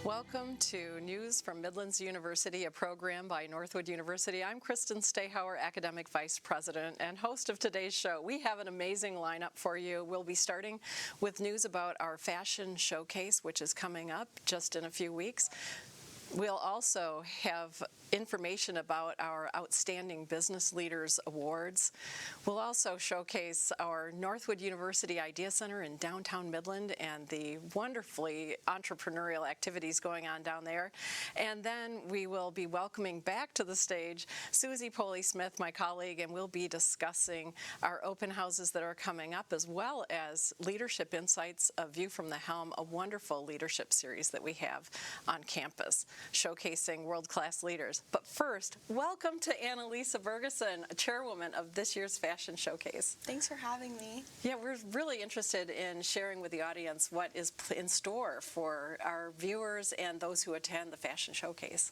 Welcome to News from Midlands University, a program by Northwood University. I'm Kristen Stahauer, Academic Vice President and host of today's show. We have an amazing lineup for you. We'll be starting with news about our fashion showcase, which is coming up just in a few weeks. We'll also have information about our Outstanding Business Leaders Awards. We'll also showcase our Northwood University Idea Center in downtown Midland and the wonderfully entrepreneurial activities going on down there. And then we will be welcoming back to the stage Susie Poley-Smith, my colleague, and we'll be discussing our open houses that are coming up, as well as Leadership Insights, A View from the Helm, a wonderful leadership series that we have on campus, showcasing world-class leaders. But first, welcome to Annalisa Bergeson, chairwoman of this year's fashion showcase. Thanks for having me. Yeah, we're really interested in sharing with the audience what is in store for our viewers and those who attend the fashion showcase.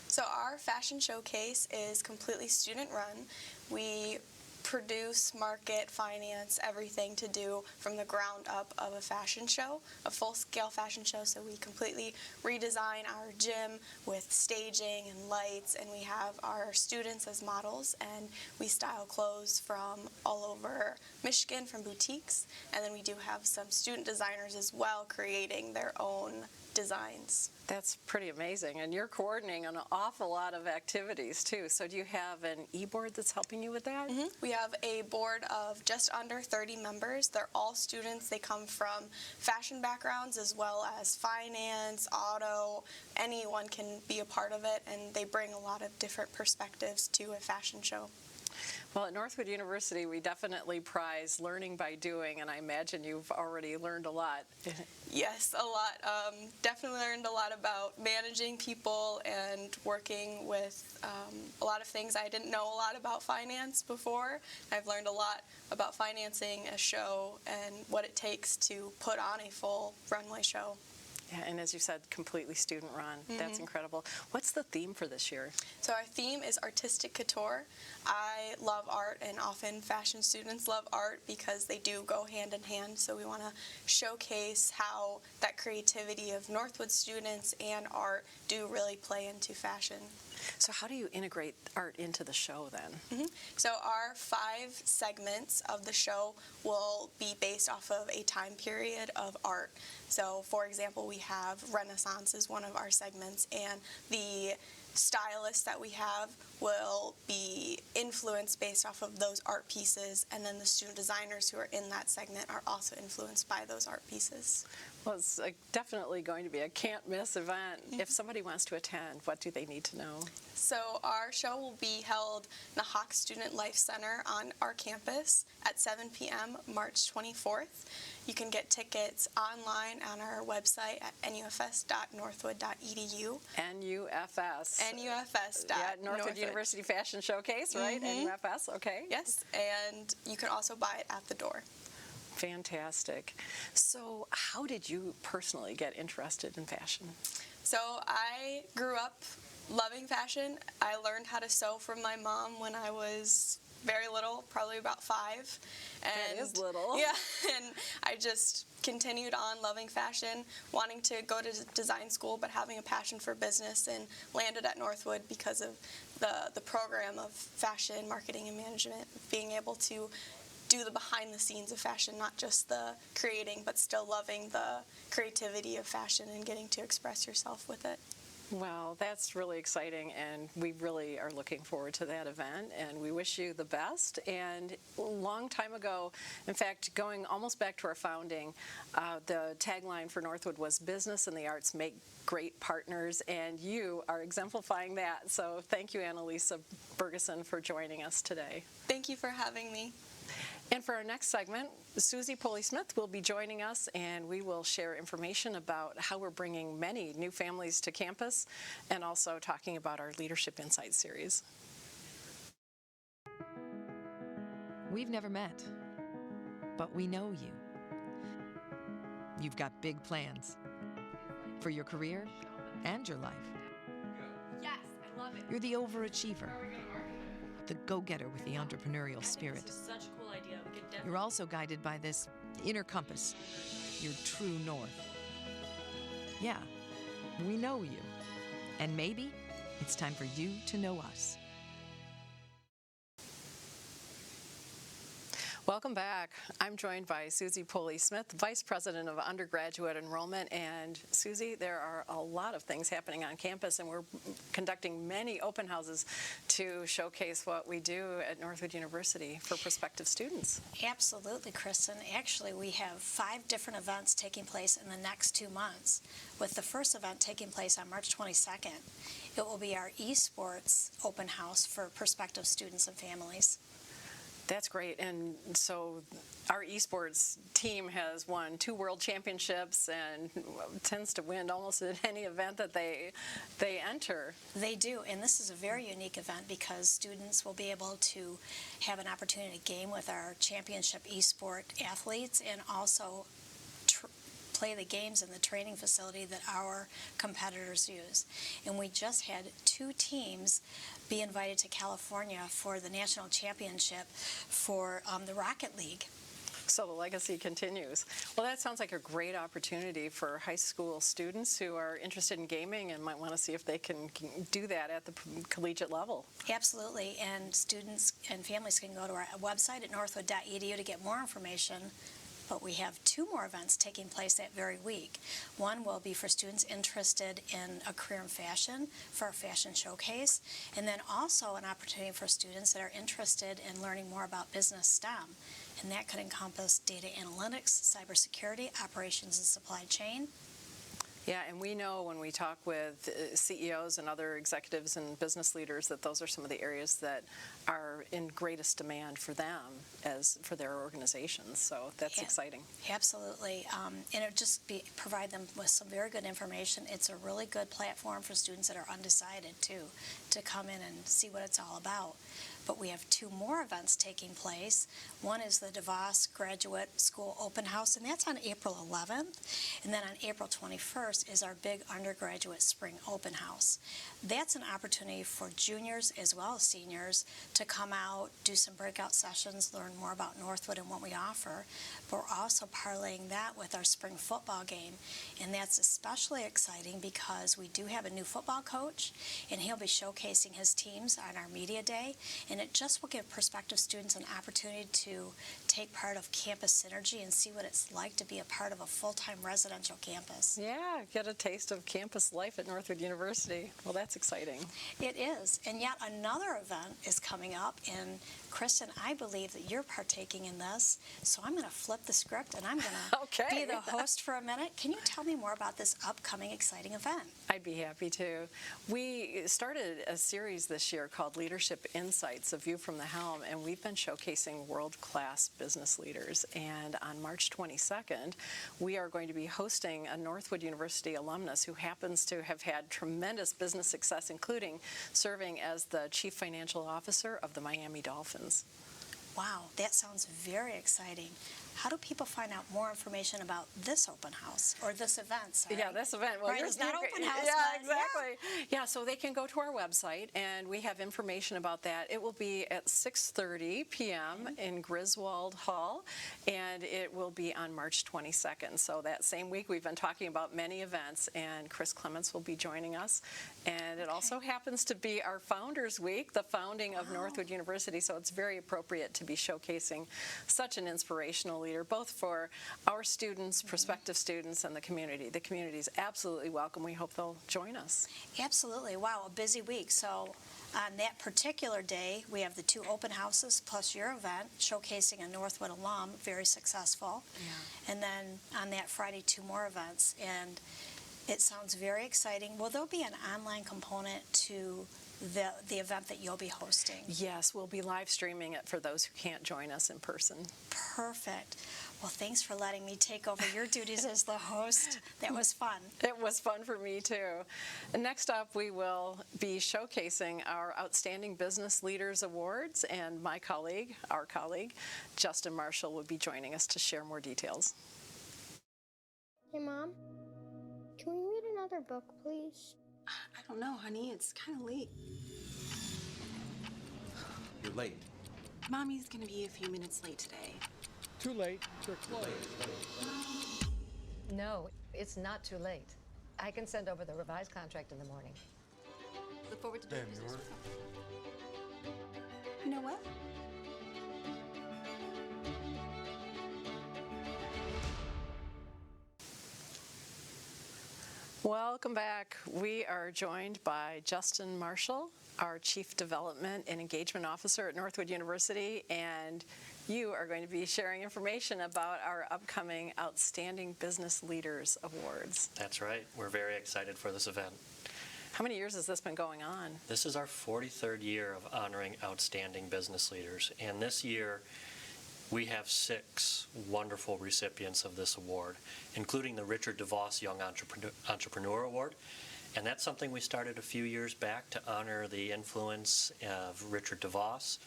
So our fashion showcase is completely student-run. We produce, market, finance, everything to do from the ground up of a fashion show, a full-scale fashion show. So we completely redesign our gym with staging and lights, and we have our students as models, and we style clothes from all over Michigan from boutiques, and then we do have some student designers as well creating their own designs. That's pretty amazing, and you're coordinating an awful lot of activities too. So do you have an e-board that's helping you with that? We have a board of just under 30 members. They're all students. They come from fashion backgrounds as well as finance, auto. Anyone can be a part of it, and they bring a lot of different perspectives to a fashion show. Well, at Northwood University, we definitely prize learning by doing, and I imagine you've already learned a lot. Yes, a lot. Definitely learned a lot about managing people and working with a lot of things. I didn't know a lot about finance before. I've learned a lot about financing a show and what it takes to put on a full runway show. Yeah, and as you said, completely student-run. That's incredible. What's the theme for this year? So our theme is artistic couture. I love art, and often fashion students love art because they do go hand in hand. So we want to showcase how that creativity of Northwood students and art do really play into fashion. So how do you integrate art into the show then? So our 5 segments of the show will be based off of a time period of art. So for example, we have Renaissance is one of our segments, and the stylists that we have will be influenced based off of those art pieces, and then the student designers who are in that segment are also influenced by those art pieces. Well, it's definitely going to be a can't-miss event. If somebody wants to attend, what do they need to know? So our show will be held in the Hawk Student Life Center on our campus at 7 p.m. March 24th. You can get tickets online on our website at nufs.northwood.edu. NUFS. NUFS. Yeah, Northwood University Fashion Showcase, right? NUFS, okay. Yes, and you can also buy it at the door. Fantastic. So how did you personally get interested in fashion? So I grew up loving fashion. I learned how to sew from my mom when I was very little, probably about 5. And that is little. Yeah, and I just continued on loving fashion, wanting to go to design school, but having a passion for business, and landed at Northwood because of the program of fashion, marketing, and management, being able to do the behind the scenes of fashion, not just the creating, but still loving the creativity of fashion and getting to express yourself with it. Well, that's really exciting, and we really are looking forward to that event, and we wish you the best. And a long time ago, in fact, going almost back to our founding, the tagline for Northwood was "Business and the arts make great partners," and you are exemplifying that. So thank you, Annalisa Bergeson, for joining us today. Thank you for having me. And for our next segment, Susie Poley-Smith will be joining us, and we will share information about how we're bringing many new families to campus, and also talking about our Leadership Insights series. We've never met, but we know you. You've got big plans for your career and your life. Yes, I love it. You're the overachiever, the go-getter with the entrepreneurial spirit. This is such a cool idea. We could definitely... You're also guided by this inner compass, your true north. Yeah, We know you. And maybe it's time for you to know us. Welcome back. I'm joined by Susie Pulley-Smith, Vice President of Undergraduate Enrollment. And Susie, there are a lot of things happening on campus, and we're conducting many open houses to showcase what we do at Northwood University for prospective students. Absolutely, Kristen. Actually, we have 5 different events taking place in the next 2 months, with the first event taking place on March 22nd. It will be our esports open house for prospective students and families. That's great. And so our esports team has won 2 world championships and tends to win almost at any event that they enter. They do, and this is a very unique event because students will be able to have an opportunity to game with our championship esport athletes and also play the games in the training facility that our competitors use. And we just had 2 teams be invited to California for the national championship for the Rocket League. So the legacy continues. Well, that sounds like a great opportunity for high school students who are interested in gaming and might want to see if they can do that at the collegiate level. Absolutely, and students and families can go to our website at northwood.edu to get more information. But we have 2 more events taking place that very week. One will be for students interested in a career in fashion for our fashion showcase, and then also an opportunity for students that are interested in learning more about business STEM. And that could encompass data analytics, cybersecurity, operations and supply chain. Yeah, and we know when we talk with CEOs and other executives and business leaders that those are some of the areas that are in greatest demand for them as for their organizations. So that's exciting. Absolutely, and it just provide them with some very good information. It's a really good platform for students that are undecided too, to come in and see what it's all about. But we have 2 more events taking place. One is the DeVos Graduate School Open House, and that's on April 11th. And then on April 21st is our big undergraduate spring open house. That's an opportunity for juniors as well as seniors to come out, do some breakout sessions, learn more about Northwood and what we offer. But we're also parlaying that with our spring football game. And that's especially exciting because we do have a new football coach, and he'll be showcasing his teams on our media day. And it just will give prospective students an opportunity to take part of campus synergy and see what it's like to be a part of a full-time residential campus. Yeah, get a taste of campus life at Northwood University. Well, that's exciting. It is. And yet another event is coming up, and Kristen, I believe that you're partaking in this, so I'm going to flip the script and I'm going to be the host for a minute. Can you tell me more about this upcoming exciting event? I'd be happy to. We started a series this year called Leadership Insights, A View from the Helm, and we've been showcasing world-class business leaders. And on March 22nd, we are going to be hosting a Northwood University alumnus who happens to have had tremendous business success, including serving as the Chief Financial Officer of the Miami Dolphins. Wow, that sounds very exciting. How do people find out more information about this open house or this event? Sorry. Yeah, this event. Well, right, it's not open house. Yeah, but exactly. Yeah, so they can go to our website, and we have information about that. It will be at 6:30 p.m. in Griswold Hall, and it will be on March 22nd. So that same week, we've been talking about many events, and Chris Clements will be joining us. And it also happens to be our Founders Week, the founding of Northwood University, so it's very appropriate to be showcasing such an inspirational leader, both for our students, prospective students, and the community. The community is absolutely welcome. We hope they'll join us. Absolutely. Wow, a busy week. So on that particular day, we have the 2 open houses plus your event showcasing a Northwood alum, very successful. Yeah. And then on that Friday, 2 more events. And it sounds very exciting. Will there be an online component to the event that you'll be hosting? Yes, we'll be live streaming it for those who can't join us in person. Perfect. Well, thanks for letting me take over your duties as the host. That was fun. It was fun for me, too. And next up, we will be showcasing our Outstanding Business Leaders Awards, and our colleague, Justin Marshall, will be joining us to share more details. Hey, Mom, can we read another book, please? I don't know, honey. It's kind of late. You're late. Mommy's gonna be a few minutes late today. Too late. They're closed. No, it's not too late. I can send over the revised contract in the morning. Look forward to doing Ma'am, business your with you. You know what? Welcome back. We are joined by Justin Marshall, our Chief Development and Engagement Officer at Northwood University, and you are going to be sharing information about our upcoming Outstanding Business Leaders Awards. That's right. We're very excited for this event. How many years has this been going on? This is our 43rd year of honoring outstanding business leaders, and this year we have 6 wonderful recipients of this award, including the Richard DeVos Young Entrepreneur Award. And that's something we started a few years back to honor the influence of Richard DeVos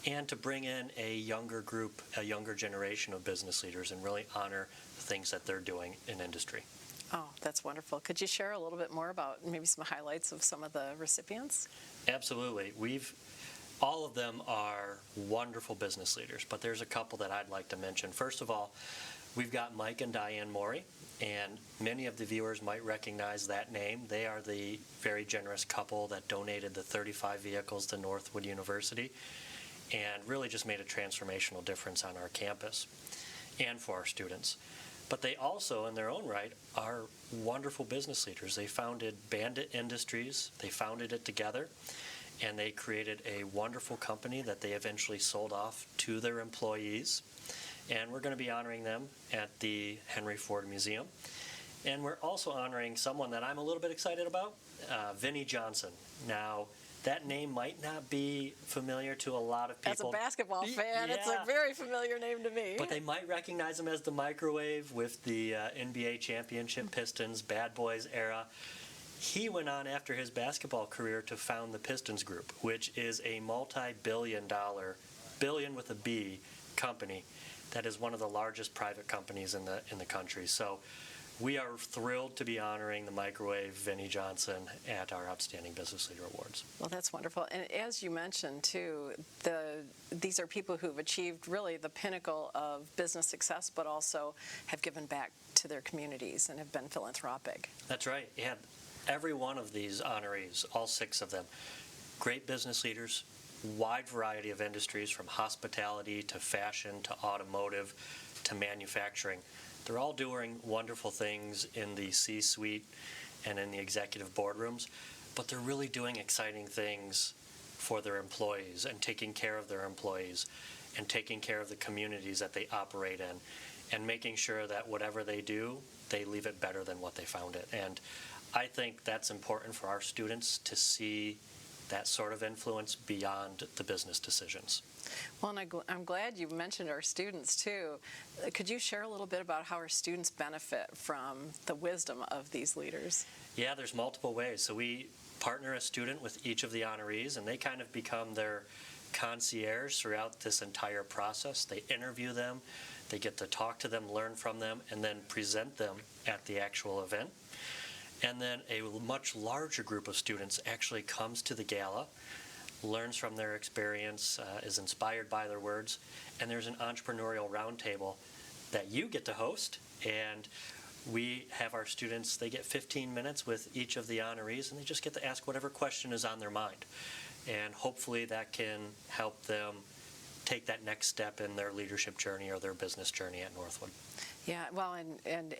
and to bring in a younger group, a younger generation of business leaders and really honor the things that they're doing in industry. Oh, that's wonderful. Could you share a little bit more about maybe some highlights of some of the recipients? Absolutely. All of them are wonderful business leaders, but there's a couple that I'd like to mention. First of all, we've got Mike and Diane Morey, and many of the viewers might recognize that name. They are the very generous couple that donated the 35 vehicles to Northwood University and really just made a transformational difference on our campus and for our students. But they also, in their own right, are wonderful business leaders. They founded Bandit Industries. They founded it together, and they created a wonderful company that they eventually sold off to their employees. And we're going to be honoring them at the Henry Ford Museum. And we're also honoring someone that I'm a little bit excited about, Vinnie Johnson. Now, that name might not be familiar to a lot of people. As a basketball fan, Yeah. It's a very familiar name to me. But they might recognize him as the microwave with the NBA championship Pistons, Bad Boys era. He went on after his basketball career to found the Pistons Group, which is a multi-billion-dollar, billion with a B, company that is one of the largest private companies in the country. So we are thrilled to be honoring the microwave Vinnie Johnson at our Outstanding Business Leader Awards. Well, that's wonderful. And as you mentioned, too, these are people who've achieved really the pinnacle of business success, but also have given back to their communities and have been philanthropic. That's right. Yeah. Every one of these honorees, all 6 of them, great business leaders, wide variety of industries from hospitality to fashion to automotive to manufacturing. They're all doing wonderful things in the C-suite and in the executive boardrooms, but they're really doing exciting things for their employees and taking care of their employees and taking care of the communities that they operate in and making sure that whatever they do, they leave it better than what they found it. And I think that's important for our students to see that sort of influence beyond the business decisions. Well, and I'm glad you mentioned our students, too. Could you share a little bit about how our students benefit from the wisdom of these leaders? Yeah, there's multiple ways. So we partner a student with each of the honorees, and they kind of become their concierge throughout this entire process. They interview them, they get to talk to them, learn from them, and then present them at the actual event. And then a much larger group of students actually comes to the gala, learns from their experience, is inspired by their words, and there's an entrepreneurial roundtable that you get to host, and we have our students, they get 15 minutes with each of the honorees, and they just get to ask whatever question is on their mind. And hopefully that can help them take that next step in their leadership journey or their business journey at Northwood. Yeah, well, and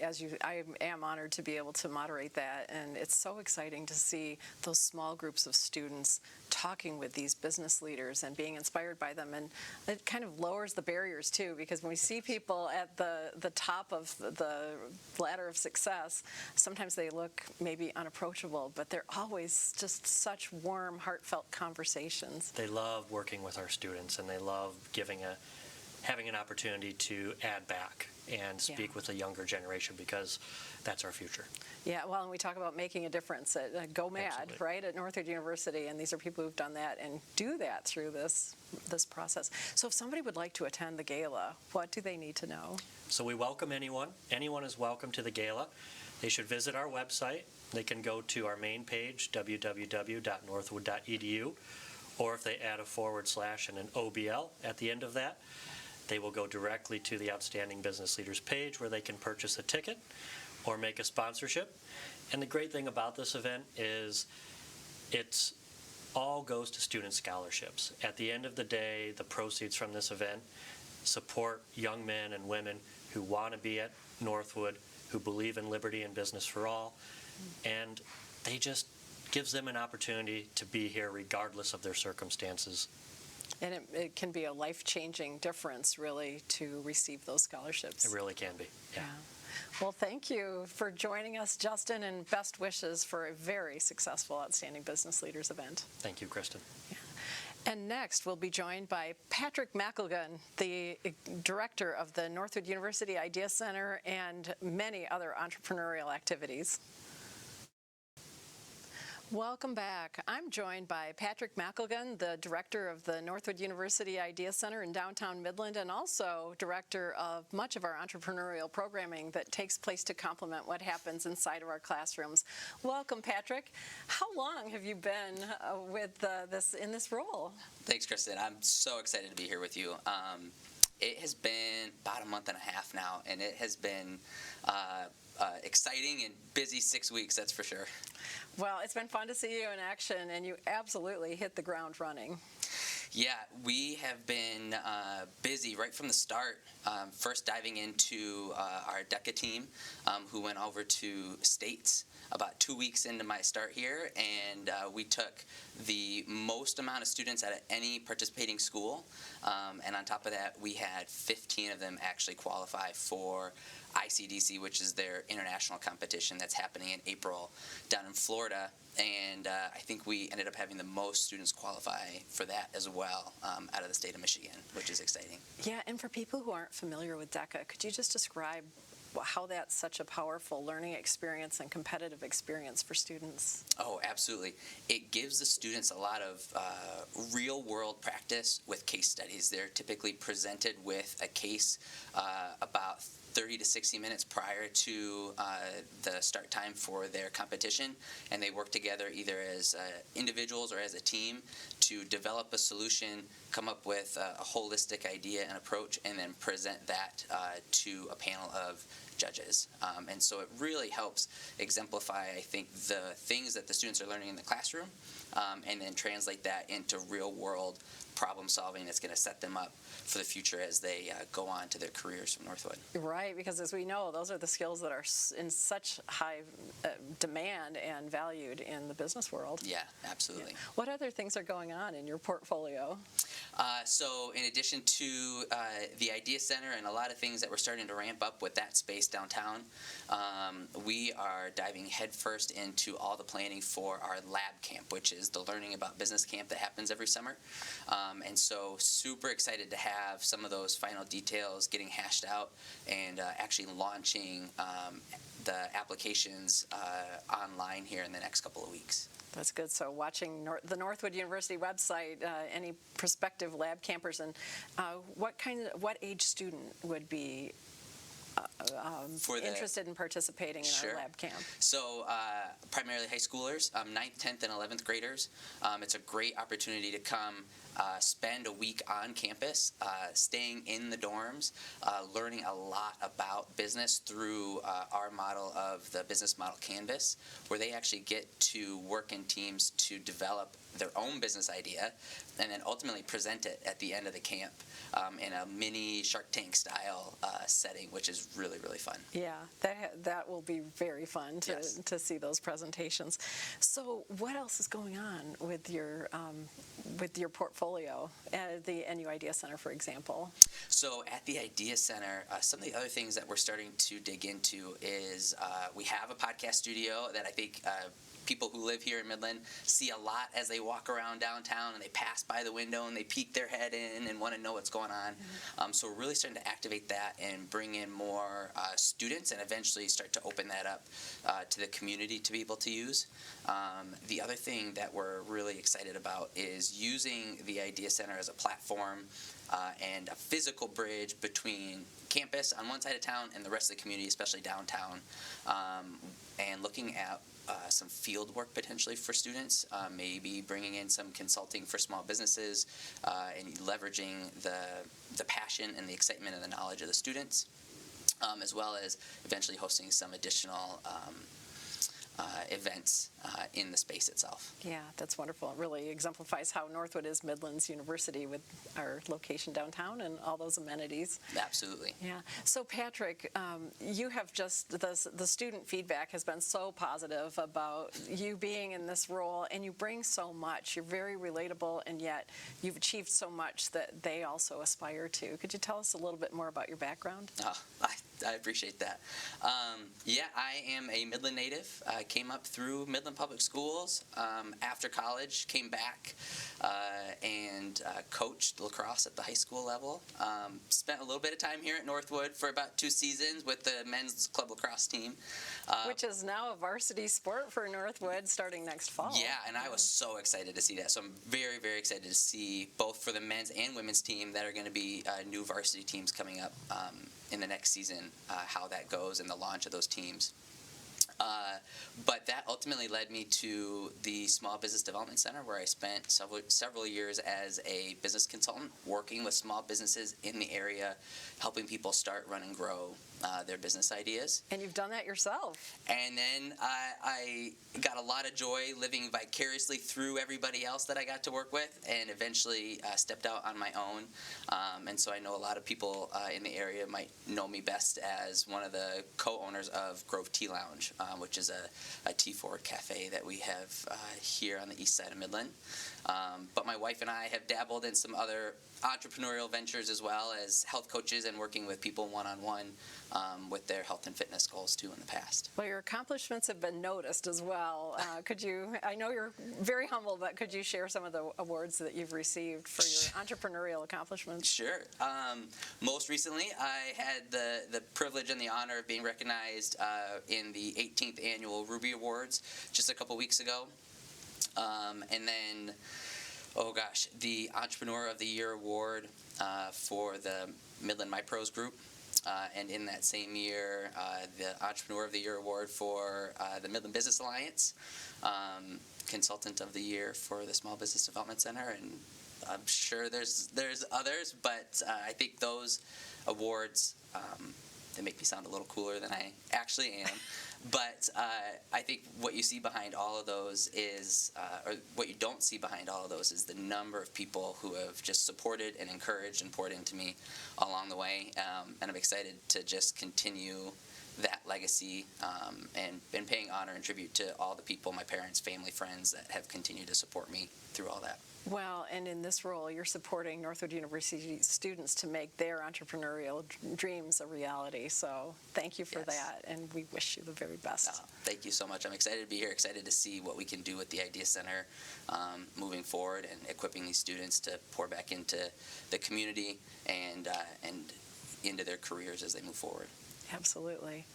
I am honored to be able to moderate that, and it's so exciting to see those small groups of students talking with these business leaders and being inspired by them, and it kind of lowers the barriers too, because when we see people at the top of the ladder of success, sometimes they look maybe unapproachable, but they're always just such warm, heartfelt conversations. They love working with our students, and they love having an opportunity to add back and speak with the younger generation, because that's our future. Yeah, well, and we talk about making a difference at Go Mad, Absolutely. right, at Northwood University, and these are people who've done that and do that through this process. So if somebody would like to attend the gala, what do they need to know? So we welcome anyone. Anyone is welcome to the gala. They should visit our website. They can go to our main page, www.northwood.edu, or if they add a / and an OBL at the end of that, they will go directly to the Outstanding Business Leaders page where they can purchase a ticket. or make a sponsorship. And the great thing about this event is it's all goes to student scholarships. At the end of the day, the proceeds from this event support young men and women who want to be at Northwood, who believe in liberty and business for all, and they just gives them an opportunity to be here regardless of their circumstances. And it can be a life-changing difference, really, to receive those scholarships. It really can be, yeah. Well, thank you for joining us, Justin, and best wishes for a very successful Outstanding Business Leaders event. Thank you, Kristen. Yeah. And next, we'll be joined by Patrick McElgun, the director of the Northwood University Idea Center and many other entrepreneurial activities. Welcome back. I'm joined by Patrick McElgun, the director of the Northwood University Idea Center in downtown Midland, and also director of much of our entrepreneurial programming that takes place to complement what happens inside of our classrooms. Welcome, Patrick. How long have you been with in this role? Thanks, Kristen. I'm so excited to be here with you. It has been about a month and a half now, and it has been exciting and busy 6 weeks, that's for sure. Well, it's been fun to see you in action, and you absolutely hit the ground running. Yeah, we have been busy right from the start, first diving into our DECA team, who went over to States about 2 weeks into my start here, and we took the most amount of students out of any participating school, and on top of that, we had 15 of them actually qualify for ICDC, which is their international competition that's happening in April down in Florida, and I think we ended up having the most students qualify for that as well out of the state of Michigan, which is exciting. Yeah, and for people who aren't familiar with DECA, could you just describe how that's such a powerful learning experience and competitive experience for students? Oh, absolutely. It gives the students a lot of real-world practice with case studies. They're typically presented with a case about 30 to 60 minutes prior to the start time for their competition, and they work together either as individuals or as a team to develop a solution, come up with a holistic idea and approach, and then present that to a panel of judges. And so it really helps exemplify, I think, the things that the students are learning in the classroom, and then translate that into real-world problem solving that's going to set them up for the future as they go on to their careers from Northwood. Right, because as we know, those are the skills that are in such high demand and valued in the business world. Yeah, absolutely. Yeah. What other things are going on in your portfolio? So in addition to the Idea Center and a lot of things that we're starting to ramp up with that space downtown, we are diving headfirst into all the planning for our lab camp, which is the Learning About Business camp that happens every summer. And so super excited to have some of those final details getting hashed out and actually launching the applications online here in the next couple of weeks. That's good. So watching the Northwood University website, any prospective lab campers, and what age student would be interested in participating in our lab camp? So primarily high schoolers, 9th, 10th, and 11th graders. It's a great opportunity to come spend a week on campus, staying in the dorms, learning a lot about business through our model of the business model canvas, where they actually get to work in teams to develop their own business idea and then ultimately present it at the end of the camp in a mini Shark Tank style setting, which is really, really fun. Yeah, that will be very fun to see those presentations. So what else is going on with your portfolio at the NU Idea Center, for example? So at the Idea Center, some of the other things that we're starting to dig into is we have a podcast studio that I think people who live here in Midland see a lot as they walk around downtown, and they pass by the window and they peek their head in and want to know what's going on. Mm-hmm. So we're really starting to activate that and bring in more students and eventually start to open that up to the community to be able to use. The other thing that we're really excited about is using the Idea Center as a platform and a physical bridge between campus on one side of town and the rest of the community, especially downtown, and looking at some field work potentially for students, maybe bringing in some consulting for small businesses and leveraging the passion and the excitement and the knowledge of the students. as well as eventually hosting some additional events in the space itself. Yeah, that's wonderful. It really exemplifies how Northwood is Midland's university with our location downtown and all those amenities. Absolutely. Yeah. So Patrick, you have just, the student feedback has been so positive about you being in this role, and you bring so much. You're very relatable, and yet you've achieved so much that they also aspire to. Could you tell us a little bit more about your background? I appreciate that. Yeah, I am a Midland native. I came up through Midland Public Schools. After college, came back and coached lacrosse at the high school level. Spent a little bit of time here at Northwood for about 2 seasons with the men's club lacrosse team. Which is now a varsity sport for Northwood starting next fall. Yeah, and I was so excited to see that. So I'm very, very excited to see both for the men's and women's team that are going to be new varsity teams coming up in the next season, how that goes and the launch of those teams. But that ultimately led me to the Small Business Development Center, where I spent several years as a business consultant working with small businesses in the area, helping people start, run, and grow their business ideas. And you've done that yourself. And then I got a lot of joy living vicariously through everybody else that I got to work with, and eventually stepped out on my own. And so I know a lot of people in the area might know me best as one of the co-owners of Grove Tea Lounge, which is a tea-forward cafe that we have here on the east side of Midland. But my wife and I have dabbled in some other entrepreneurial ventures as well as health coaches and working with people one-on-one with their health and fitness goals too in the past. Well, your accomplishments have been noticed as well. Could you, I know you're very humble, but could you share some of the awards that you've received for your entrepreneurial accomplishments? Sure. Most recently, I had the privilege and the honor of being recognized in the 18th Annual Ruby Awards just a couple weeks ago. And then, oh gosh, the Entrepreneur of the Year Award for the Midland My Pros group. And in that same year, the Entrepreneur of the Year Award for the Midland Business Alliance, Consultant of the Year for the Small Business Development Center, and I'm sure there's others, but I think those awards, they make me sound a little cooler than I actually am. But I think what you see behind all of those is, or what you don't see behind all of those is the number of people who have just supported and encouraged and poured into me along the way. And I'm excited to just continue that legacy and paying honor and tribute to all the people, my parents, family, friends, that have continued to support me through all that. Well, and in this role, you're supporting Northwood University students to make their entrepreneurial dreams a reality. So thank you for that, and we wish you the very best. Thank you so much. I'm excited to be here, excited to see what we can do with the Idea Center moving forward and equipping these students to pour back into the community and into their careers as they move forward. Absolutely.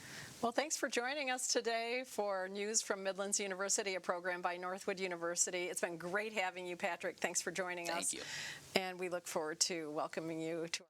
Well, thanks for joining us today for News from Midlands University, a program by Northwood University. It's been great having you, Patrick. Thanks for joining us. Thank you. And we look forward to welcoming you to